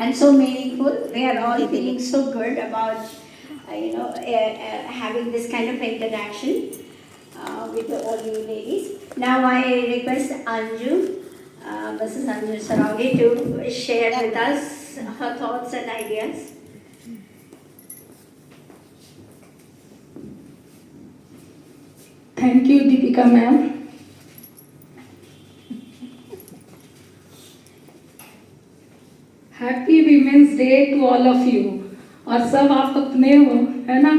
and so meaningful. They are all feeling so good about, having this kind of interaction with all you ladies. Now I request Anju, Mrs. Anju Saraogi, to share with us her thoughts and ideas. Thank you, Deepika ma'am. Happy women's day to all of you. और सब आप अपने हो, है ना,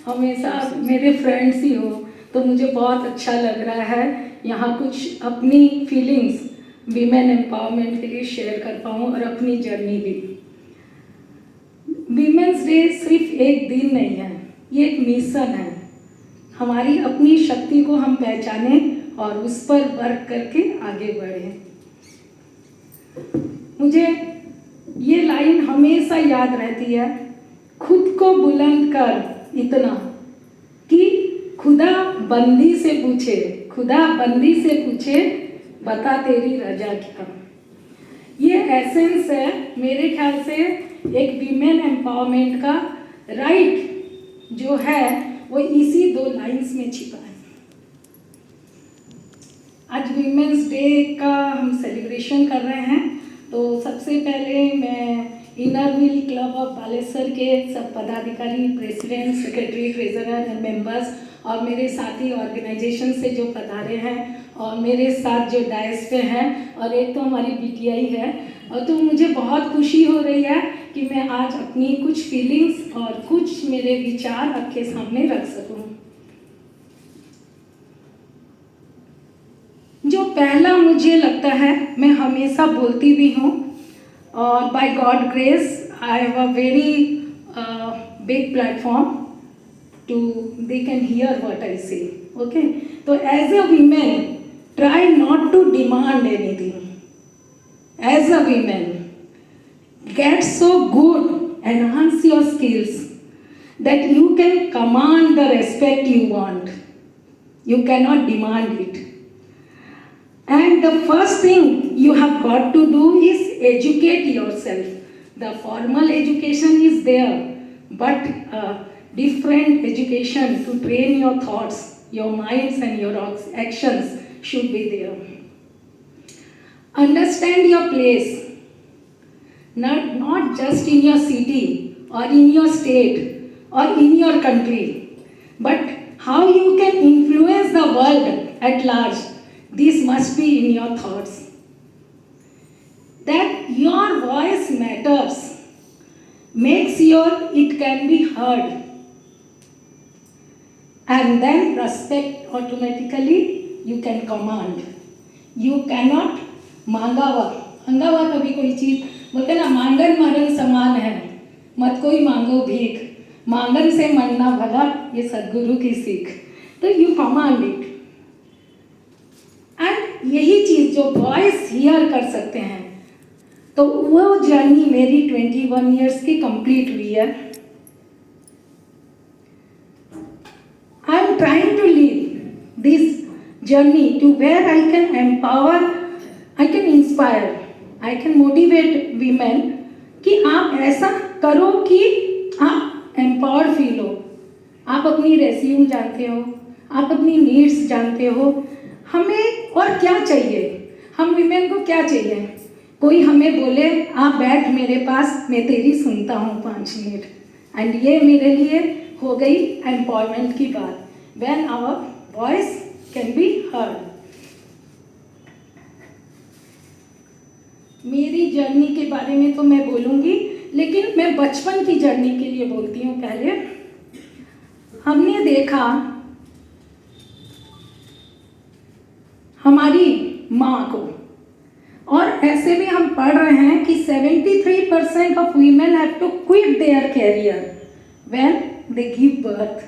हमेशा मेरे friends ही हो, तो मुझे बहुत अच्छा लग रहा है यहाँ कुछ अपनी फीलिंग्स वीमेन एम्पावरमेंट के लिए शेयर कर पाऊँ और अपनी जर्नी भी। वीमेंस डे सिर्फ एक दिन नहीं है, ये एक मिशन है। हमारी अपनी शक्ति को हम पहचानें और उस पर वर्क करके आगे बढ़ें। मुझे ये लाइन हमेशा याद रहती है, खुद को बुलंद कर इतना कि खुदा बंदी से पूछे, खुदा बंदी से पूछे बता तेरी रजा क्या। ये एसेंस है मेरे ख्याल से एक वीमेन एम्पावरमेंट का राइट जो है वो इसी दो लाइंस में छिपा है। आज वीमेंस डे का हम सेलिब्रेशन कर रहे हैं, तो सबसे पहले मैं inner wheel club of Baleshwar के सब पदाधिकारी, president, secretary, treasurer and members और मेरे साथी ऑर्गेनाइजेशन से जो पधारे हैं और मेरे साथ जो डायस पे हैं और एक तो हमारी बीटीआई है, और तो मुझे बहुत खुशी हो रही है कि मैं आज अपनी कुछ फीलिंग्स और कुछ मेरे विचार आपके सामने रख सकूं। जो पहला मुझे लगता है, मैं हमेशा बोलती भी हूँ, और by God grace I have a very big platform to they can hear what I say, okay. तो as a women try not to demand anything. As a women get so good, enhance your skills that you can command the respect you want. You cannot demand it. And the first thing you have got to do is educate yourself. The formal education is there, but different education to train your thoughts, your minds and your actions should be there. Understand your place. Not just in your city or in your state or in your country, but how you can influence the world at large. This must be in your thoughts. That your voice matters, makes it can be heard. And then respect automatically you can command. You cannot मांगावा कभी कोई चीज बोलते ना, मांगन मरण समान है, मत कोई मांगो भीख, मांगन से मरना भला, ये सदगुरु की सीख। तो यू कमांड इट, एंड यही चीज जो वॉइस हियर कर सकते हैं, तो वो जर्नी मेरी 21 इयर्स की कंप्लीट हुई है। I am trying to leave this journey to where I can empower, I can inspire, I can motivate women कि आप ऐसा करो कि आप एम्पावर्ड फील हो। आप अपनी रेज्यूम जानते हो, आप अपनी नीड्स जानते हो, हमें और क्या चाहिए, हम वीमेन को क्या चाहिए। कोई हमें बोले आप बैठ मेरे पास, मैं तेरी सुनता हूँ 5 मिनट, एंड ये मेरे लिए हो गई एम्पावरमेंट की बात। When our voice can be heard. मेरी जर्नी के बारे में तो मैं बोलूँगी, लेकिन मैं बचपन की जर्नी के लिए बोलती हूँ। पहले हमने देखा हमारी माँ को, और ऐसे भी हम पढ़ रहे हैं कि 73% of women have to quit their career when they give birth.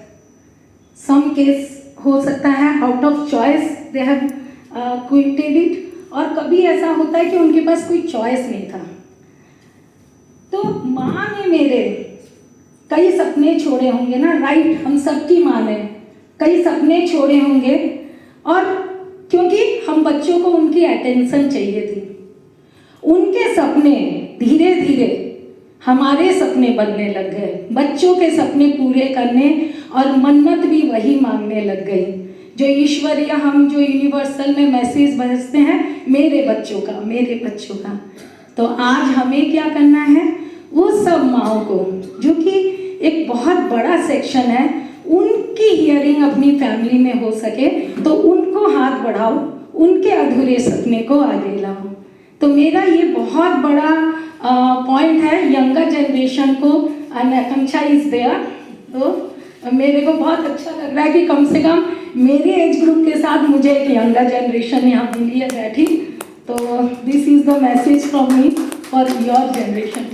Some case हो सकता है out of choice they have quitted it, और कभी ऐसा होता है कि उनके पास कोई चॉइस नहीं था। तो माँ ने मेरे कई सपने छोड़े होंगे ना, राइट, हम सबकी माँ ने कई सपने छोड़े होंगे, और क्योंकि हम बच्चों को उनकी अटेंशन चाहिए थी, उनके सपने धीरे धीरे हमारे सपने बनने लग गए, बच्चों के सपने पूरे करने और मन्नत भी वही मांगने लग गई जो ईश्वरीय, हम जो यूनिवर्सल में मैसेज भेजते हैं मेरे बच्चों का, मेरे बच्चों का। तो आज हमें क्या करना है, वो सब माँओं को जो कि एक बहुत बड़ा सेक्शन है, उनकी हियरिंग अपनी फैमिली में हो सके तो उनको हाथ बढ़ाओ, उनके अधूरे सपने को आगे लाओ। तो मेरा ये बहुत बड़ा पॉइंट है यंगर जनरेशन को, आकांक्षा इज देयर। तो मेरे को बहुत अच्छा लग रहा है कि कम से कम मेरे एज ग्रुप के साथ मुझे एक यंगर जनरेशन यहाँ मिली है बैठी। तो this is the message from me for your generation.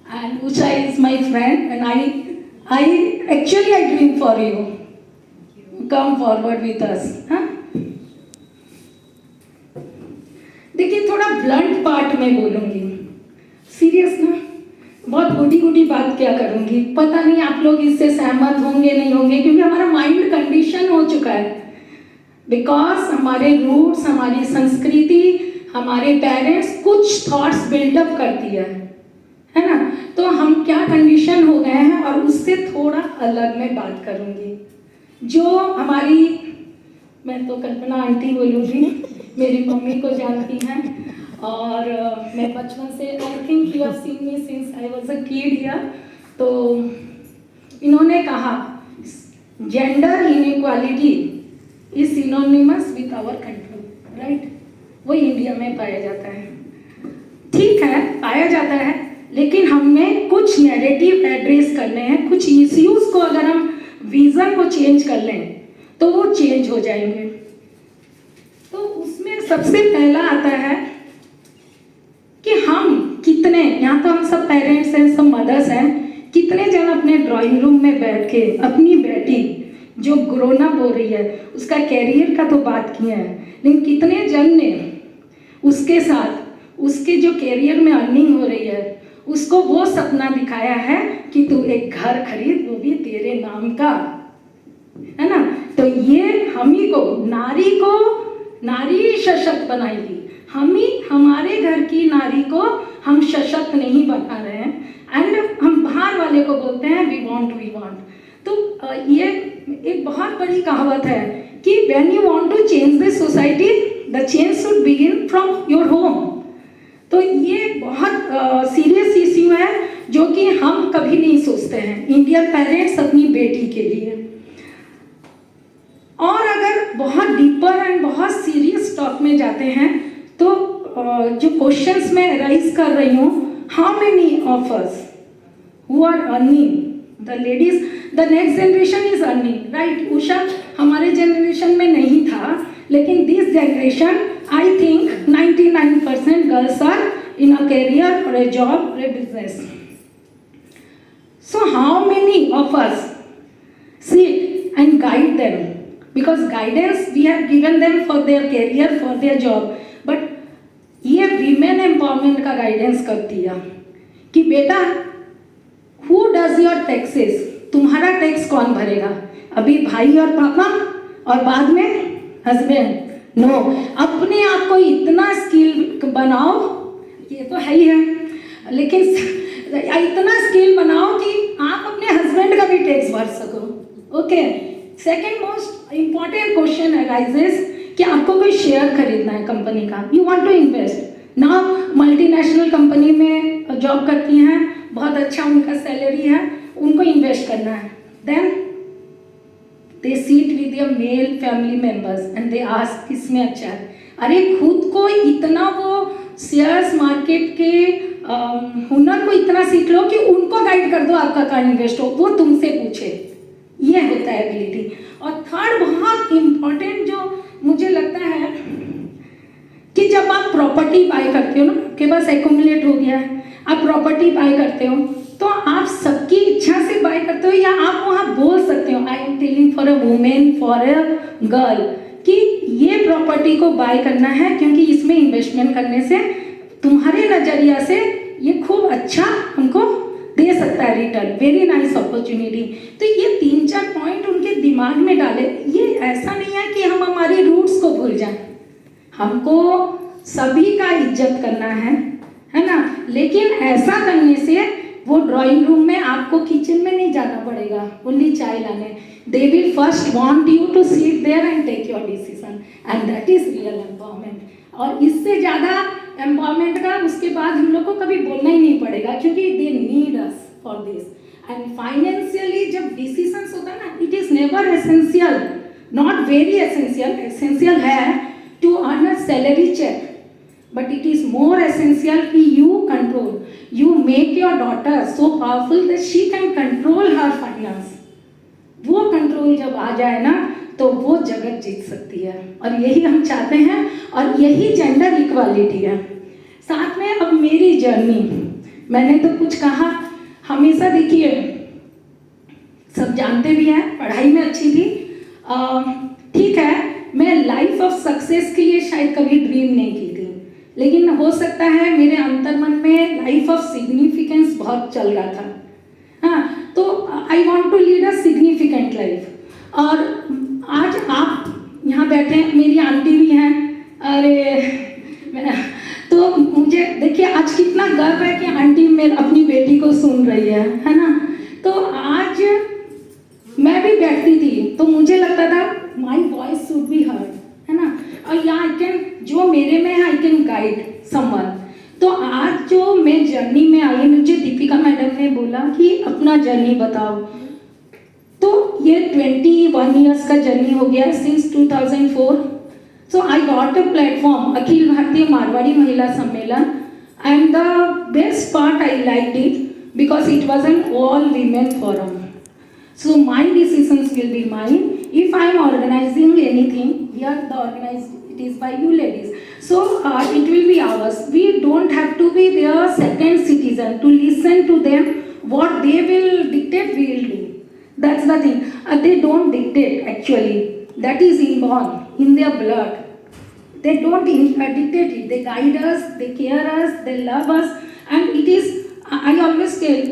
And Usha is my friend and I dream for you. Come forward with us. हाँ? देखिए थोड़ा ब्लंट पार्ट में बोलूँगी, सीरियस ना, बहुत गुडी बात क्या करूँगी, पता नहीं आप लोग इससे सहमत होंगे नहीं होंगे, क्योंकि हमारा माइंड कंडीशन हो चुका है। बिकॉज हमारे रूट्स, हमारी संस्कृति, हमारे पेरेंट्स कुछ थॉट्स बिल्डअप करती है ना। तो हम क्या कंडीशन हो गए हैं, और उससे थोड़ा अलग मैं बात करूँगी। जो हमारी, मैं तो कल्पना आंटी बोलूँगी, मेरी मम्मी को जानती हैं, और मैं बचपन से, I think you have seen me since I was a kid here. तो इन्होंने कहा gender inequality is synonymous with our country, right. वो इंडिया में पाया जाता है, ठीक है, पाया जाता है, लेकिन हमें कुछ नैरेटिव एड्रेस करने हैं, कुछ इश्यूज को अगर हम विजन को चेंज कर लें तो वो चेंज हो जाएंगे। तो उसमें सबसे पहला आता है कि हम कितने, यहाँ तो हम सब पेरेंट्स हैं, सब मदर्स हैं, कितने जन अपने ड्राइंग रूम में बैठ के अपनी बेटी जो ग्रोन अप हो रही है उसका कैरियर का तो बात किया है, लेकिन कितने जन ने उसके साथ उसके जो कैरियर में अर्निंग हो रही है उसको वो सपना दिखाया है कि तू एक घर खरीद, वो भी तेरे नाम का, है ना। तो ये हम ही को नारी सशक्त बनाएगी, हम ही हमारे घर की नारी को हम सशक्त नहीं बना रहे हैं, एंड हम बाहर वाले को बोलते हैं वी वांट। तो ये एक बहुत बड़ी कहावत है कि when you want to change this society the change should begin from your home. तो ये बहुत सीरियस इश्यू है जो कि हम कभी नहीं सोचते हैं, इंडियन पेरेंट्स अपनी बेटी के लिए। और अगर बहुत डीपर एंड बहुत सीरियस टॉक में जाते हैं तो जो क्वेश्चंस मैं राइज कर रही हूँ, how many of us who are earning, the ladies, the next generation is earning, right. Usha हमारे जनरेशन में नहीं था, लेकिन this generation I think 99% girls are in a career or a job or a business. So how many of us sit and guide them? Because guidance we have given them for their career, for their job. But ये women empowerment का guidance कब दिया कि बेटा who does your taxes? तुम्हारा tax कौन भरेगा? अभी भाई और पापा और बाद में हस्बैंड। नो, अपने आप को इतना स्किल बनाओ, ये तो है ही है, लेकिन इतना स्किल बनाओ कि आप अपने हस्बैंड का भी टैक्स भर सको। Okay, second most important question arises कि आपको कोई शेयर खरीदना है कंपनी का, यू वांट टू इन्वेस्ट ना, मल्टीनेशनल कंपनी में जॉब करती हैं, बहुत अच्छा उनका सैलरी है, उनको इन्वेस्ट करना है। Then they sit with their male family members and they ask किसमें अच्छा है। अरे खुद को इतना वो शेयर्स मार्केट के हुनर को इतना सीख लो कि उनको गाइड कर दो आपका कहाँ इन्वेस्ट हो, वो तुमसे पूछे। ये होता है एबिलिटी। और थर्ड बहुत इम्पॉर्टेंट जो मुझे लगता है कि जब आप प्रॉपर्टी बाय करते हो ना, आपके पास एक्यूमुलेट हो गया है, आप प्रॉपर्टी बाय करते हो तो आप सबकी इच्छा से बाय करते हो, या आप वहाँ बोल सकते हो I am telling for a women, for a girl, कि ये प्रॉपर्टी को बाय करना है क्योंकि इसमें इन्वेस्टमेंट करने से तुम्हारे नज़रिया से ये खूब अच्छा हमको दे सकता है रिटर्न, वेरी नाइस अपॉर्चुनिटी। तो ये 3-4 पॉइंट उनके दिमाग में डाले। ये ऐसा नहीं है कि हम हमारी रूट्स को भूल जाएं, हमको सभी का इज्जत करना है, है ना। लेकिन ऐसा करने से वो ड्राइंग रूम में आपको किचन में नहीं जाना पड़ेगा ओनली चाय लाने। They will first want you to sit there and take your decision, and that is real empowerment. और इससे ज़्यादा एम्पावरमेंट का उसके बाद हम लोग को कभी बोलना ही नहीं पड़ेगा, क्योंकि they need us for this. And financially जब डिसीजंस होता है ना, it is never essential, not very essential, essential है to earn a salary cheque, but it is more essential कि you control, you make your daughter so powerful that she can control her finance। वो control जब आ जाए ना तो वो जगत जीत सकती है, और यही हम चाहते हैं, और यही जेंडर इक्वालिटी है। साथ में अब मेरी जर्नी, मैंने तो कुछ कहा, हमेशा देखिए सब जानते भी हैं पढ़ाई में अच्छी थी, ठीक है, मैं लाइफ ऑफ सक्सेस के लिए शायद कभी ड्रीम नहीं की थी, लेकिन हो सकता है मेरे अंतर्मन में लाइफ ऑफ सिग्निफिकेंस बहुत चल रहा था। हाँ, तो I want to lead a significant life. और आज आप यहाँ बैठे हैं, मेरी आंटी भी हैं, अरे तो मुझे देखिए आज कितना गर्व है कि आंटी मेरे अपनी बेटी को सुन रही है ना। तो आज मैं भी बैठती थी तो मुझे लगता था my voice should be heard, है ना, और या आई कैन, जो मेरे में है आई कैन गाइड समवन। तो आज जो मैं जर्नी में आई, मुझे दीपिका मैडम ने बोला कि अपना जर्नी बताओ, तो ये 21 ईयर्स का जर्नी हो गया since 2004। So I got a platform, Akhil Bharatiya Marwari Mahila Sammelan, and the best part I like it because it was an all women forum. So my decisions will be mine. If I am organizing anything, here the organized, it is by you ladies. So it will be ours. We don't have to be their second citizen to listen to them. What they will dictate, we will do. That's the thing. They don't dictate actually. That is inborn in their blood. They don't dictate it. They guide us, they care us, they love us. And it is, I always tell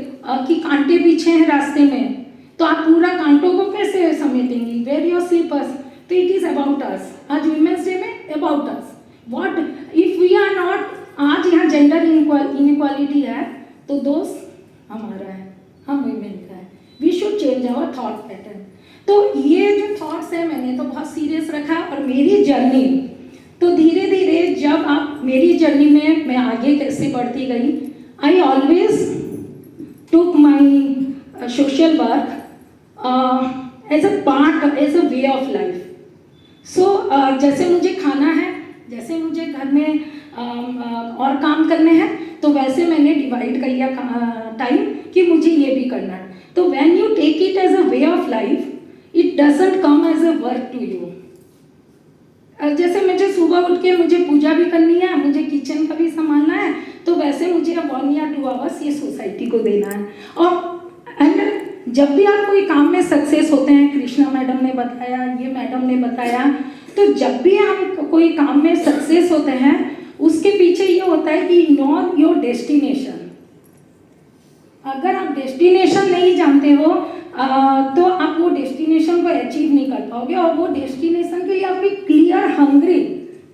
कि कांटे पीछे हैं रास्ते में, तो आप पूरा कांटों को कैसे समेटेंगी, वेयर योर स्लीपर्स। तो इट इज अबाउट अस, आज वुमेन्स डे में about us, what if we are not, आज यहाँ जेंडर इनइक्वालिटी है तो दोष हमारा है, हम वुमेन का है। We should change our thought pattern. तो ये जो थॉट्स है मैंने तो बहुत सीरियस रखा, और मेरी जर्नी तो धीरे धीरे जब आप मेरी जर्नी में मैं आगे कैसे बढ़ती गई, I always took my social work as a part, as a way of life. So जैसे मुझे खाना है, जैसे मुझे घर में और काम करने हैं, तो वैसे मैंने डिवाइड कर लिया टाइम कि मुझे ये भी करना है। तो when you take it as a way of life, it doesn't come as a work to you. जैसे मुझे सुबह उठ के मुझे पूजा भी करनी है, मुझे किचन का भी संभालना है, तो वैसे मुझे 1 या 2 आवर्स ये सोसाइटी को देना है। और एंड जब भी आप कोई काम में सक्सेस होते हैं, कृष्णा मैडम ने बताया, ये मैडम ने बताया, तो जब भी हम कोई काम में सक्सेस होते हैं उसके पीछे ये होता है कि नो योर डेस्टिनेशन। अगर आप डेस्टिनेशन नहीं जानते हो तो आप वो डेस्टिनेशन को अचीव नहीं कर पाओगे, और वो डेस्टिनेशन के लिए आपकी क्लियर हंग्री,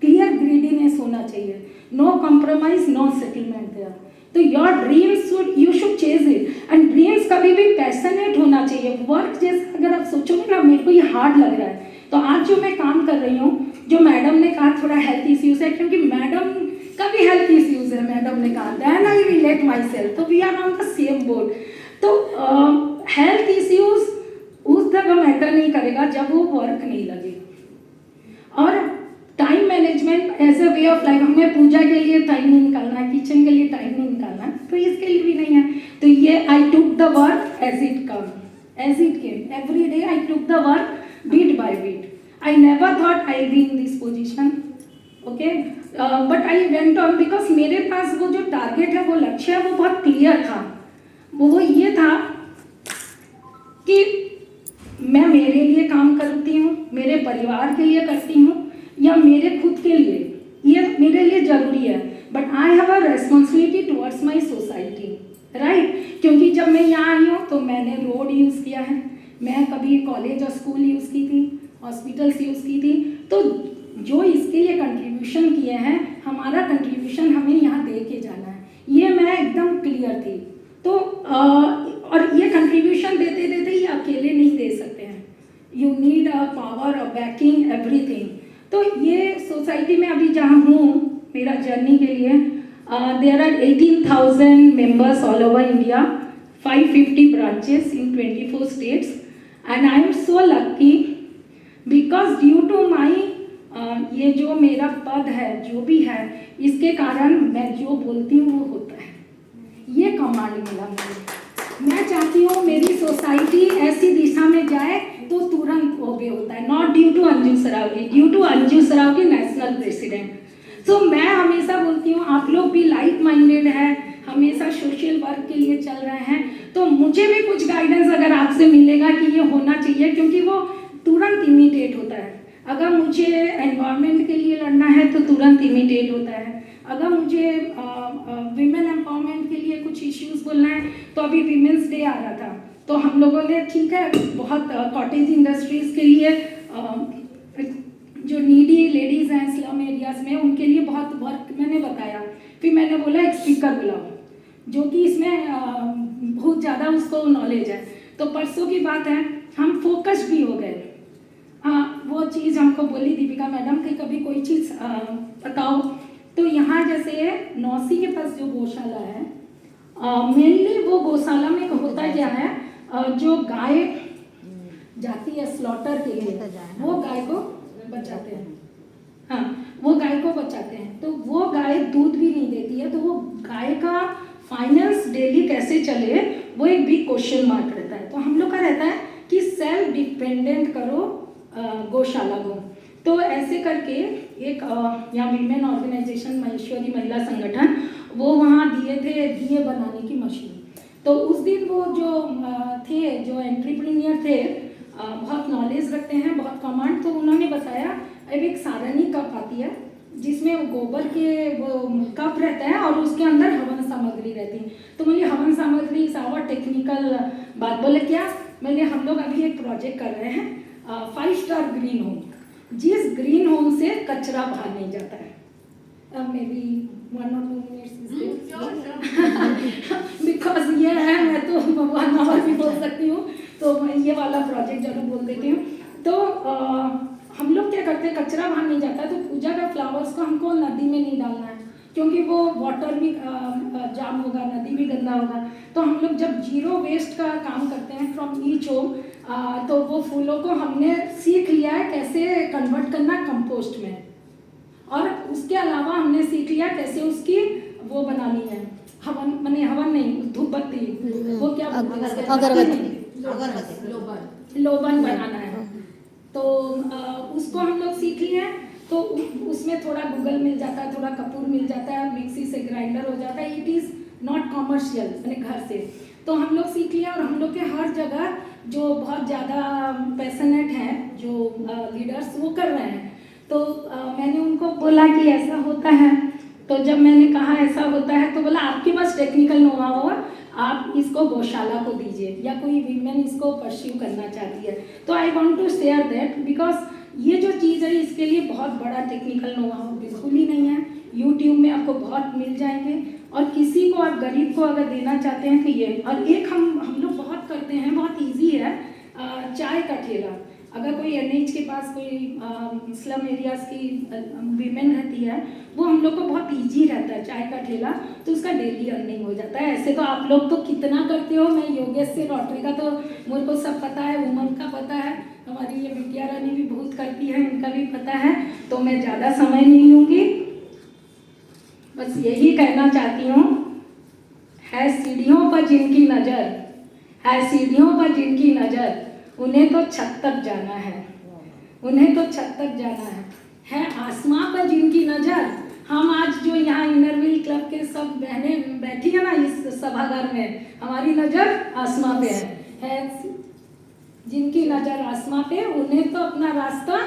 क्लियर ग्रीडीनेस होना चाहिए, no compromise, no settlement there. तो your dreams you should chase it, and dreams कभी भी पैशनेट होना चाहिए। वर्क जैसे अगर आप सोचोगे ना मेरे को ये हार्ड लग रहा है, तो आज जो मैं काम कर रही हूँ, जो मैडम ने कहा थोड़ा हेल्थ इश्यूज है, क्योंकि मैडम का भी हेल्थ इश्यूज है, मैडम ने कहा then I relate myself, तो we are on the same board. तो हेल्थ इश्यूज उस जगह मैटर नहीं करेगा जब वो वर्क नहीं लगे। और time management as a way of life, हमें पूजा के लिए टाइम नहीं निकालना है, किचन के लिए टाइम नहीं निकालना है, तो इसके लिए भी नहीं है। तो ये I took the work as it come, as it came, every day I took the work beat by beat. I never thought I be in this position, okay, but I went on because मेरे पास वो जो target है, वो लक्ष्य है, वो बहुत क्लियर था। वो ये था कि मैं मेरे लिए काम करती हूँ, मेरे परिवार के लिए करती हूँ, या मेरे खुद के लिए, ये मेरे लिए ज़रूरी है, but I have a responsibility towards my society, right. क्योंकि जब मैं यहाँ आई हूँ तो मैंने रोड यूज़ किया है, मैं कभी कॉलेज और स्कूल यूज़ की थी, हॉस्पिटल्स यूज़ की थी, तो जो इसके लिए कंट्रीब्यूशन किए हैं, हमारा कंट्रीब्यूशन हमें यहाँ दे के जाना है। ये मैं एकदम क्लियर थी। तो और ये कंट्रीब्यूशन देते देते ये अकेले नहीं दे सकते हैं, you need a power, a banking, everything. तो ये सोसाइटी में अभी जहाँ हूँ मेरा जर्नी के लिए, there are 18,000 members all over India, 550 branches in 24 states, and I am so lucky because due to my ये जो मेरा पद है जो भी है, इसके कारण मैं जो बोलती हूँ वो होता है। ये कमांड मिला मुझे। मैं चाहती हूँ मेरी सोसाइटी ऐसी दिशा में जाए तो तुरंत ओबे होता है, not due to Anju Saraogi, due to Anju Saraogi national president. So मैं हमेशा बोलती हूँ आप लोग भी लाइक माइंडेड है, हमेशा सोशल वर्क के लिए चल रहे हैं, तो मुझे भी कुछ गाइडेंस अगर आपसे मिलेगा कि ये होना चाहिए, क्योंकि वो तुरंत इमिटेट होता है। अगर मुझे एनवायरनमेंट के लिए लड़ना है तो तुरंत इमिटेट होता है। अगर मुझे विमेन एम्पावरमेंट के लिए कुछ इश्यूज बोलना है तो अभी वीमेंस डे आ रहा था, तो हम लोगों ने ठीक है बहुत कॉटेज इंडस्ट्रीज़ के लिए जो नीडी लेडीज़ हैं स्लम एरियाज़ में, उनके लिए बहुत वर्क मैंने बताया। फिर मैंने बोला एक स्पीकर बुलाओ जो कि इसमें बहुत ज़्यादा उसको नॉलेज है। तो परसों की बात है, हम फोकस भी हो गए। हाँ, वो चीज़ हमको बोली दीपिका मैडम कि कभी कोई चीज़ बताओ। तो यहाँ जैसे नौसी के पास जो गौशाला है, मेनली वो गौशाला में होता क्या है, जो गाय जाती है स्लॉटर के लिए, वो गाय को बचाते हैं। हाँ, वो गाय को बचाते हैं, तो वो गाय दूध भी नहीं देती है, तो वो गाय का फाइनेंस डेली कैसे चले वो एक बिग क्वेश्चन मार्क रहता है। तो हम लोग का रहता है कि सेल्फ डिपेंडेंट करो गौशाला को। तो ऐसे करके एक यहाँ वीमेन ऑर्गेनाइजेशन महेश्वरी महिला संगठन, वो वहाँ दिए थे दिए बनाने की मशीन। तो उस दिन वो जो थे जो एंट्रप्रेन्योर थे, बहुत नॉलेज रखते हैं, बहुत कमांड, तो उन्होंने बताया अब एक सारणी कप आती है जिसमें गोबर के वो कप रहता है और उसके अंदर हवन सामग्री रहती है। तो मुझे हवन सामग्री सावा टेक्निकल बात बोले क्या, मैंने हम लोग अभी एक प्रोजेक्ट कर रहे हैं 5 स्टार ग्रीन होम, जिस ग्रीन होम से कचरा बाहर नहीं जाता है। अब may be 1 or 2 minutes because ये है, मैं तो 1 hour भी बोल सकती हूँ, तो मैं ये वाला प्रोजेक्ट जरूर बोल देती हूँ। तो हम लोग क्या करते हैं, कचरा बाहर नहीं जाता तो पूजा का फ्लावर्स को हमको नदी में नहीं डालना है, क्योंकि वो वाटर भी जाम होगा, नदी भी गंदा होगा। तो हम लोग जब जीरो वेस्ट का काम करते हैं फ्रॉम ईच होम, तो वो फूलों को हमने सीख लिया है कैसे कन्वर्ट करना कंपोस्ट में, और उसके अलावा हमने सीख लिया कैसे उसकी वो बनानी है, हवन माने हवन नहीं, धूप बत्ती, वो क्या अगरबत्ती लोबन बनाना है। तो उसको हम लोग सीख लिए। तो उसमें थोड़ा गूगल मिल जाता है, थोड़ा कपूर मिल जाता है, मिक्सी से ग्राइंडर हो जाता है, इट इज़ नॉट कॉमर्शियल मैंने घर से। तो हम लोग सीख लिया, और हम लोग के हर जगह जो बहुत ज़्यादा पैशनेट हैं जो लीडर्स वो कर रहे हैं। तो मैंने उनको बोला कि ऐसा होता है, तो जब मैंने कहा ऐसा होता है तो बोला आपके पास टेक्निकल नोहा होगा, आप इसको गौशाला को दीजिए, या कोई वीमेन इसको परस्यू करना चाहती है। तो I want to share that because ये जो चीज़ है इसके लिए बहुत बड़ा टेक्निकल नोहा बिल्कुल ही नहीं है। यूट्यूब में आपको बहुत मिल जाएंगे, और किसी को आप गरीब को अगर देना चाहते हैं तो ये। और एक हम लोग बहुत करते हैं, बहुत ईजी है, चाय का ठेला। अगर कोई एनएच के पास कोई स्लम एरियाज़ की वीमेन रहती है, वो हम लोग को बहुत इजी रहता है चाय का ठेला, तो उसका डेली अर्निंग हो जाता है। ऐसे तो आप लोग तो कितना करते हो, मैं योगेश से रोटरी का तो मुझे को सब पता है, वुमन का पता है, हमारी ये बिटिया रानी भी बहुत करती है, इनका भी पता है, तो मैं ज़्यादा समय नहीं लूँगी। बस यही कहना चाहती हूँ, है सीढ़ियों पर जिनकी नज़र, है सीढ़ियों पर जिनकी नज़र, उन्हें तो छत तक जाना है, उन्हें तो छत तक जाना है आसमां पर जिनकी नज़र। हम आज जो यहाँ इनरव्हील क्लब के सब बहनें बैठी है ना इस सभागार में, हमारी नज़र आसमां पे है जिनकी नज़र आसमां पे, उन्हें तो अपना रास्ता